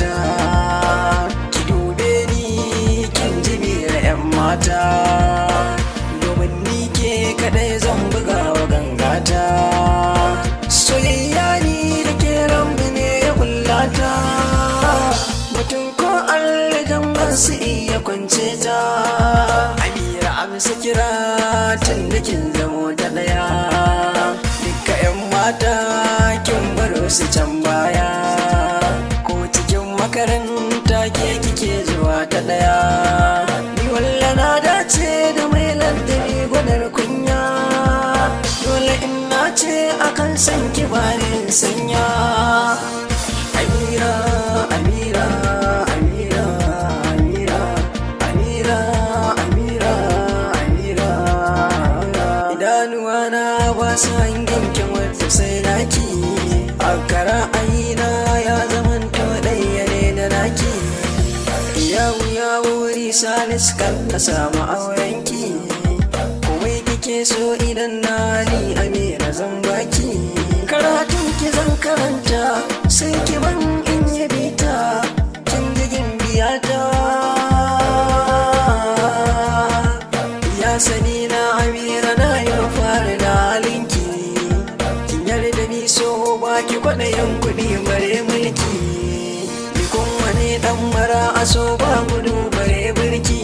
gata, ki dube ni kin ji biyar 'yan mata, domin ni ke kadai zan buga wa gangata. Soyayya ni da ke rambu ne ya kullata, mutum ko aljan ba su iya kwance ta. Amira amsa kira tun da kin zamo ta daya, duka 'yan mata kin baro su can baya, ko cikin makaranta ke kike zuwa ta daya. Ni walla na dace da mai ladabi gwanar kunya, dole in nace akan san kibarin sanya. Amira, Amira, Amira, Amira, Amira, Amira, Amira. Idanuwa na ba su hangin kyan wata sai naki, a kara aina ya zamanto ɗaya ne da naki. Yawu yawu wuri salis kan na samu aurenki, komai kike so idan na ni Amira zan baki. Karatun ki zan karanta sai ki ban in yi bita, kin jigin biyata. Ya sani na Amira na yi fara da halinki, kin yarda ni so baki kwaɗayin kuɗi bare mulki. Ni kuma ne ɗan mara aso ba gudu bare birki,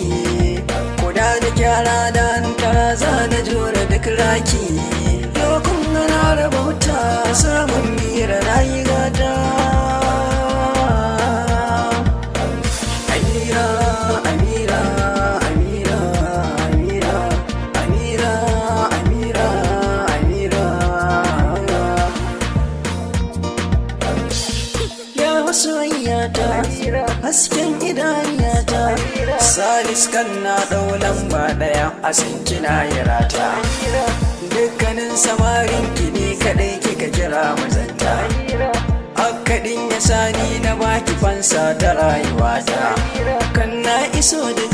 koda da kyara da hantara za na jura duk raki. Lokun na rabauta samun mira na yi gata. Amira, Amira, Amira, Amira, Amira, Amira, Amira. Ya masoyiyata, hasken idaniyata, salis kan na ɗau lamba ɗaya a san kina yi rata. Dukkanin samarin ki ne kaɗai kika kira mazanta, akaɗin ya sani na baki fansa ta rayuwata. Kan na iso da